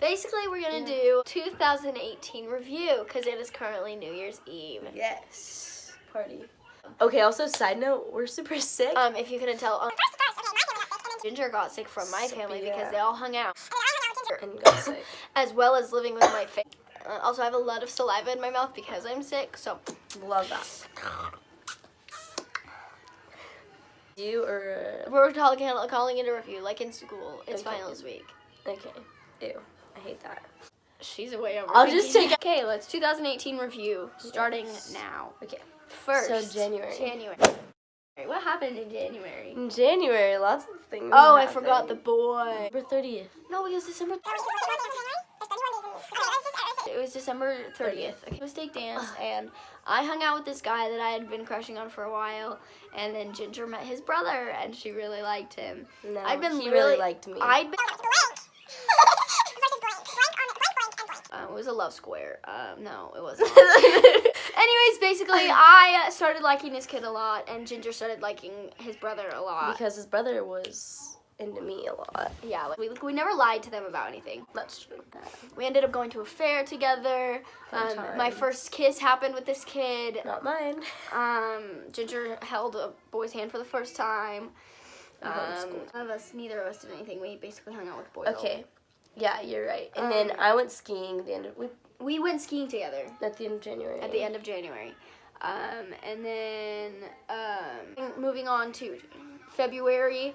basically we're gonna do 2018 review because it is currently New Year's Eve. Yes. Party. Okay, also side note, we're super sick. If you couldn't tell, Ginger got sick from my family because they all hung out. And got sick. As well as living with my family. Also, I have a lot of saliva in my mouth because I'm sick, so. Love that. You or... We're calling it a review, like in school. It's finals week. Okay. Ew. I hate that. She's away over. I'll just take... Okay, let's 2018 review, starting now. Okay. First. So, January. What happened in January? In January, lots of things Oh, happened. I forgot the boy. December 30th. No, it was December. It was December 30th. Okay. It was steak dance, and I hung out with this guy that I had been crushing on for a while, and then Ginger met his brother, and she really liked him. No, he really liked me. It was a love square. No, it wasn't. Anyways, basically, I started liking this kid a lot, and Ginger started liking his brother a lot. Because his brother was into me a lot. Yeah, like, we never lied to them about anything. That's true. We ended up going to a fair together. My first kiss happened with this kid. Not mine. Ginger held a boy's hand for the first time. Neither of us did anything. We basically hung out with boys. Okay. Yeah, you're right. And then I went skiing we went skiing together. At the end of January. At the end of January. And then moving on to February.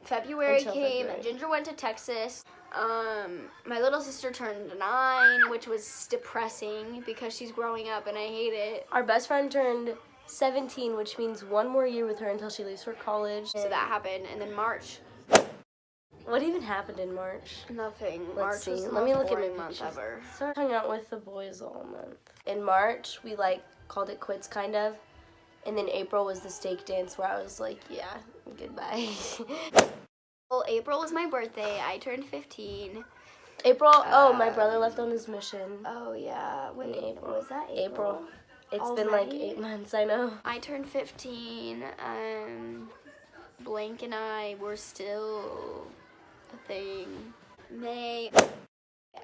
February came. Ginger went to Texas. My little sister turned 9, which was depressing because she's growing up and I hate it. Our best friend turned 17, which means one more year with her until she leaves for college. So that happened. And then March. What even happened in March? Nothing. Let's March was see. the Let me most look at my boring month pictures. ever. So I hung out with the boys all month. In March, we called it quits kind of. And then April was the steak dance where I was like, yeah, goodbye. Well, April was my birthday. I turned 15. April, my brother left on his mission. Oh, yeah. Wait, in April. was that April? It's been like 8 months, I know. I turned 15. Blank and I were still a thing. May,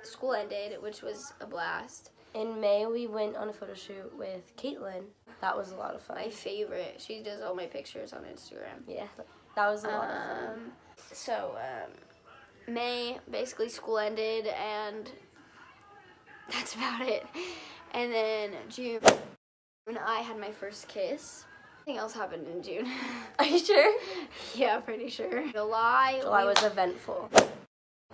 school ended, which was a blast. In May, we went on a photo shoot with Caitlin. That was a lot of fun. My favorite. She does all my pictures on Instagram. Yeah, that was a lot of fun. So, May, basically school ended, and that's about it. And then June, I had my first kiss. Nothing else happened in June. Are you sure? Yeah, pretty sure. July was eventful.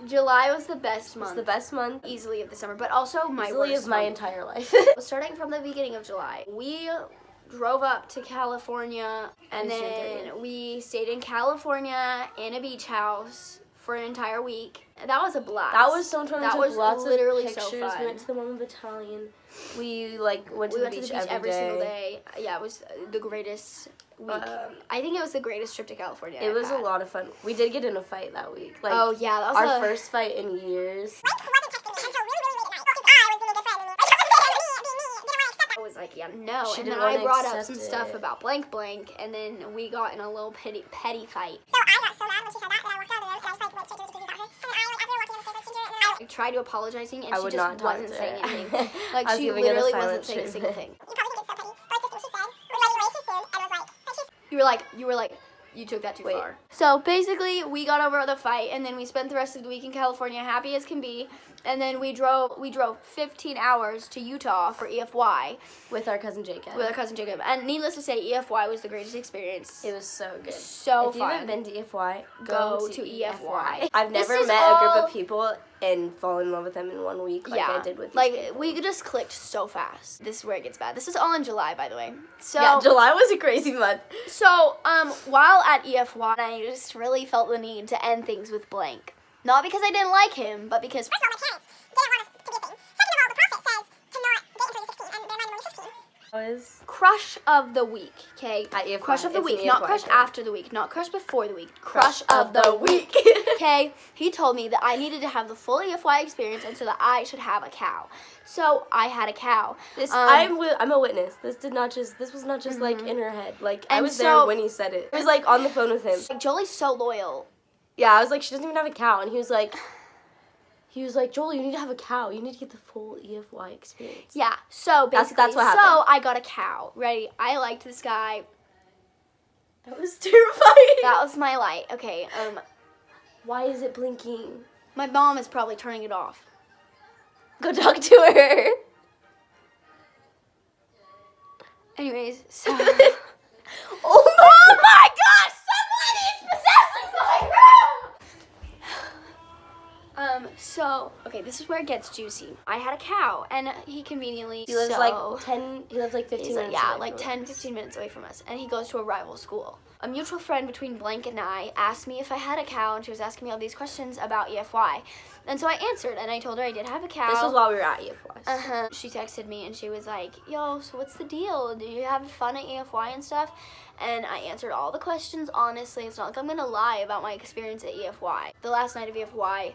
July was the best month. It's the best month. Easily of the summer, but also my easily worst of my month. entire life. Starting from the beginning of July, we drove up to California, and then we stayed in California in a beach house for an entire week. That was a blast. That was so much fun. That was lots literally of pictures. so fun. We went to the Mormon Battalion. We went to the beach every single day. Yeah, it was the greatest week. I think it was the greatest trip to California. It was a lot of fun. We did get in a fight that week. Oh yeah, that was our first fight in years. I was like, yeah, no. And then I brought up some stuff about blank blank, and then we got in a little petty fight. So I got so mad when she said that, and I walked out of there, and I was like, went straight to the got her. And I, after walking upstairs with Ginger, and I tried to apologizing, and she just not wasn't saying anything. Like, she giving it a literally silent wasn't saying a single thing. you probably think it's so petty, but like, this is what she said. It was like, way too soon, and I was like, You were like, you took that too far. So basically, we got over the fight, and then we spent the rest of the week in California, happy as can be. And then we drove 15 hours to Utah for EFY with our cousin Jacob. And needless to say, EFY was the greatest experience. It was so good. So if fun. If you've ever been to EFY, go to EFY. I've never met a group of people and fall in love with them in 1 week like I did with these people. We just clicked so fast. This is where it gets bad. This is all in July, by the way. So yeah, July was a crazy month. So while at EFY, I just really felt the need to end things with blank. Not because I didn't like him, but because first of all, my parents didn't want us to be a thing. Second of all, the prophet says to not date until you're 16, and they're not even 15. Crush of the week, okay? At EFY. Crush of the week, not crush after the week, not crush before the week. Crush of the week. Okay, he told me that I needed to have the full EFY experience, and so that I should have a cow. So I had a cow. I'm a witness. This was not just like in her head. Like I was there when he said it. I was like on the phone with him. Like, Jolie's so loyal. Yeah, I was like, she doesn't even have a cow, and he was like, He was like, Joel, you need to have a cow. You need to get the full EFY experience. Yeah, so basically, That's what happened. so I got a cow. Ready? I liked this guy. That was terrifying. That was my light. Okay, Why is it blinking? my mom is probably turning it off. Go talk to her. Anyways, so... Oh my gosh! Someone is possessing my room! So, okay, this is where it gets juicy. I had a cow, and he conveniently... He lives so, he lives like 15 he's minutes yeah, away like from 10, us. 15 minutes away from us, and he goes to a rival school. A mutual friend between Blank and I asked me if I had a cow, and she was asking me all these questions about EFY. And so I answered, and I told her I did have a cow. This was while we were at EFY. Uh-huh. She texted me, and she was like, yo, so what's the deal? Do you have fun at EFY and stuff? And I answered all the questions honestly. It's not like I'm going to lie about my experience at EFY. The last night of EFY,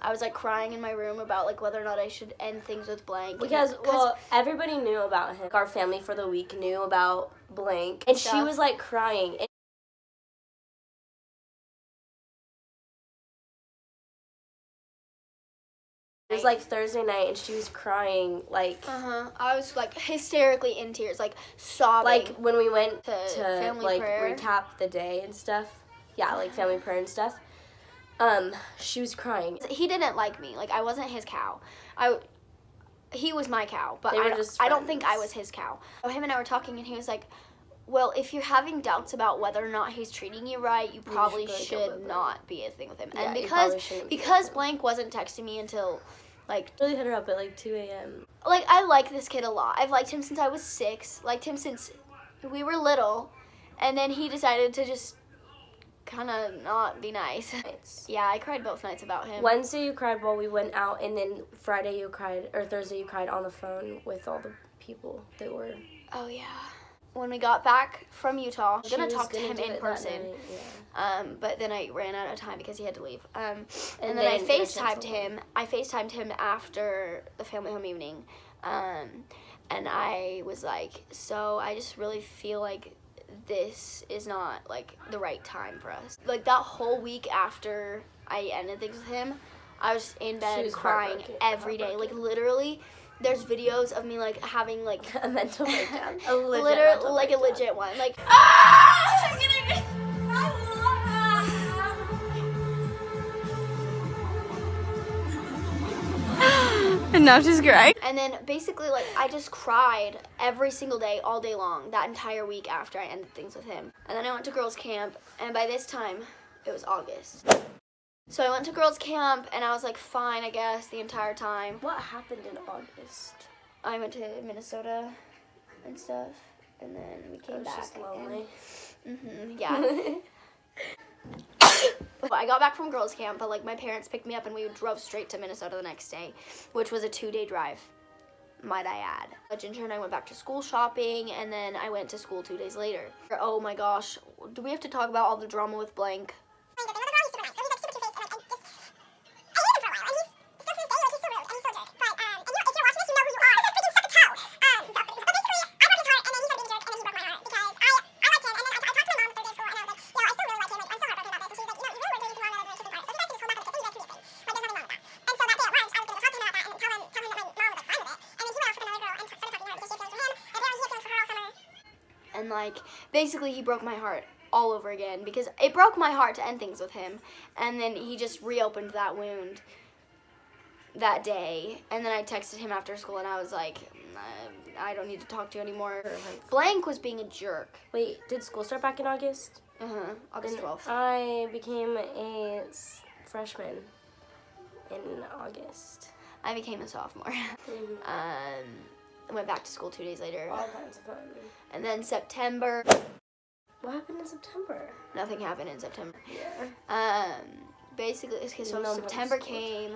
I was like crying in my room about like whether or not I should end things with Blank. Because, well, everybody knew about him. Our family for the week knew about Blank. And she was like crying. It was like Thursday night and she was crying like... I was like hysterically in tears, like sobbing. Like when we went to to family like prayer. recap the day and stuff. Yeah, like family prayer and stuff. She was crying. He didn't like me. Like I wasn't his cow. He was my cow, but They were just I don't think I friends. was his cow. So him and I were talking, and he was like, well, if you're having doubts about whether or not he's treating you right, you probably should not be a thing with him. Yeah, And you probably shouldn't be because with him. Blank wasn't texting me until like Really hit her up at like 2 a.m. Like I like this kid a lot. I've liked him since I was 6. Liked him since we were little, and then he decided to just kind of not be nice. Yeah, I cried both nights about him. Wednesday you cried while we went out, and then Friday you cried, or Thursday you cried on the phone with all the people that were... Oh yeah. When we got back from Utah, I was gonna She talk to was him gonna do in it that person. night, yeah. But then I ran out of time because he had to leave. And then then I it FaceTimed canceled. him. I FaceTimed him after the family home evening. And I was like, so I just really feel like this is not like the right time for us. Like that whole week after I ended things with him, I was in She bed was crying every day. Like literally, there's videos of me like having like A mental breakdown. A legit one. Like And now she's crying. and then basically like I just cried every single day, all day long, that entire week after I ended things with him. And then I went to girls' camp, and by this time, it was August. So I went to girls' camp, and I was like fine, I guess, the entire time. What happened in August? I went to Minnesota and stuff, and then we came I was back. just lonely. Yeah. I got back from girls' camp, but like my parents picked me up and we drove straight to Minnesota the next day, which was a 2-day drive, might I add. Ginger and I went back to school shopping, and then I went to school 2 days later. Oh my gosh, do we have to talk about all the drama with Blank? And like basically he broke my heart all over again, because it broke my heart to end things with him, and then he just reopened that wound that day. And then I texted him after school and I was like, I don't need to talk to you anymore. Blank was being a jerk. Wait, did school start back in August? August 12th. I became a freshman in August. I became a sophomore. I went back to school 2 days later. All kinds of fun. And then September, What happened in September? nothing happened in September. Yeah. Basically, okay, so No September homeschooled. came.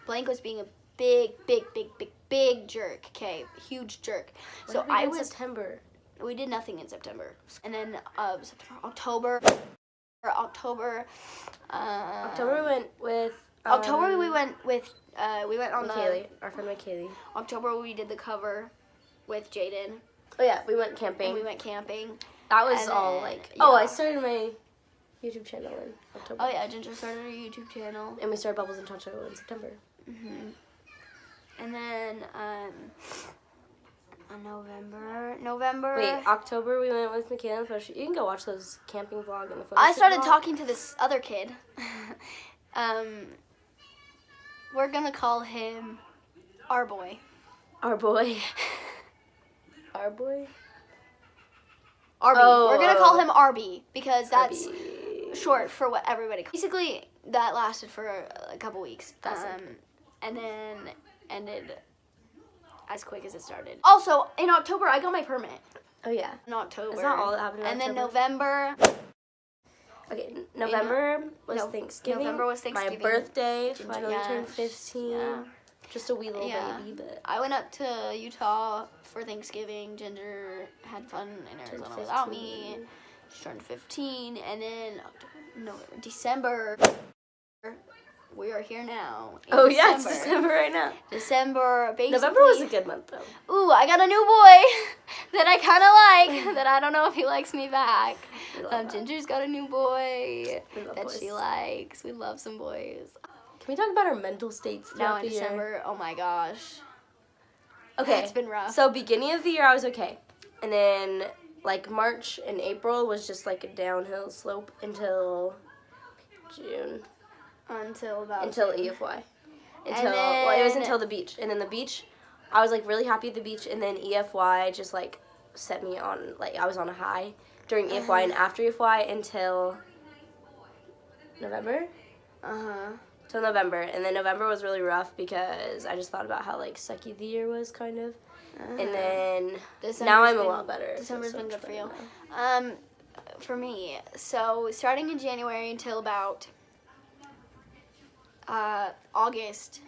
Blank was being a big jerk. Okay, huge jerk. What So happened I in was. September. We did nothing in September, and then September, October. October we went with. October we went on Kaylee, our friend Kaylee. October we did the cover with Jaden, Oh yeah, we went camping. and we went camping. That was and all then- like. yeah. Oh, I started my YouTube channel in October. Oh yeah, Ginger started her YouTube channel. And we started Bubbles and Chancho in September. And then on November. Wait, October we went with Michaela. You can go watch those camping vlog and the photo I shoot started vlog. talking to this other kid. We're gonna call him our boy. Our boy. Our boy? Arby. Oh, We're gonna call him Arby because that's Arby. short for what everybody calls. Basically, that lasted for a couple weeks. That's And then ended as quick as it started. Also, in October, I got my permit. Oh yeah. In October. It's not all that happened in And then October. November. Okay, November was no, Thanksgiving. November was Thanksgiving. My birthday, Ginger, finally yeah. turned 15. Yeah. Just a wee little Yeah. baby, but I went up to Utah for Thanksgiving. Ginger had fun in Arizona without me. She turned 15, and then December. We are here now. oh yeah, it's December right now. December, basically. November was a good month though. Ooh, I got a new boy that I kind of like. That I don't know if he likes me back. We love that. Ginger's got a new boy We love that boys. she likes. We love some boys. Can we talk about our mental states Now throughout in the year? December, oh my gosh. Okay, It's been rough. So beginning of the year I was okay, and then like March and April was just like a downhill slope until June. Until about Until June. EFY. And Well, it was then- until the beach. And then the beach, I was like really happy at the beach. And then EFY just like set me on, like I was on a high during EFY and after EFY until November. Till November. And then November was really rough because I just thought about how like sucky the year was kind of. And then now I'm a lot better. December's So been much good for you. better now. For me, so starting in January until about August,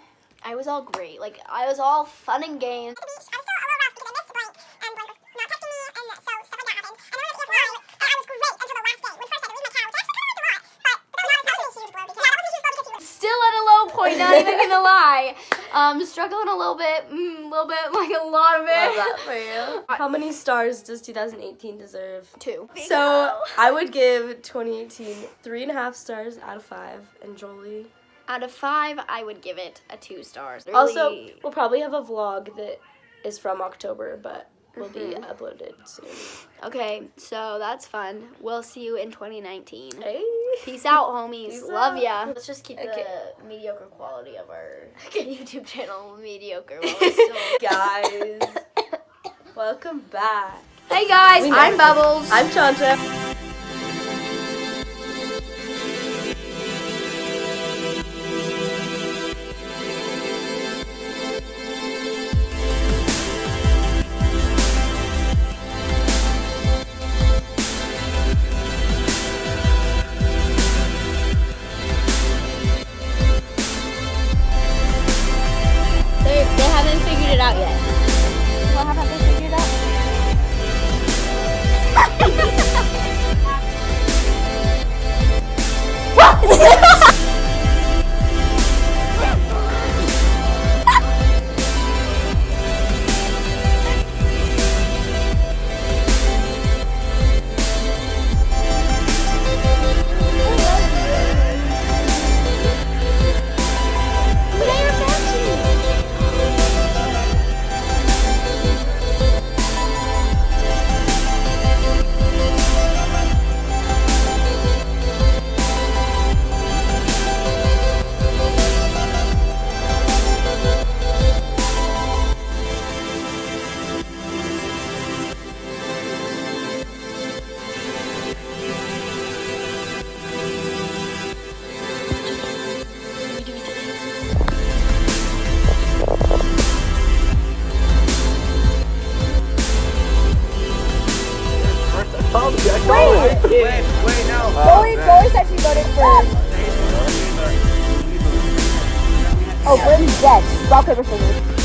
I was all great. Like, I was all fun and games. At the beach, I was still a little rough because I missed Blank, and Blank was not texting me, and so stuff like that happened. And then when I was at EFY, I was great until the last day. When first I had to leave my car, which I actually kind of liked a lot, but that wasn't a huge blow because, yeah, that was a huge blow because he was Still at a low point, not even gonna lie. Struggling a little bit, like a lot of it. Love that for you. How many stars does 2018 deserve? 2. So I would give 2018 3.5 stars out of 5. And Jolie. Out of 5, I would give it a 2 stars. Also, Really- we'll probably have a vlog that is from October, but will be uploaded soon. okay, so that's fun. We'll see you in 2019. Hey. Peace out, homies. Peace Love out. ya. Let's just keep Okay. the mediocre quality of our YouTube channel mediocre while we're still. Guys, welcome back. Hey guys, We I'm never- Bubbles. I'm Chancho. They haven't figured it out yet. What haven't they figured out? Wait, no. Joey said she voted for. Oh, Britain's dead. Rock, paper, scissors.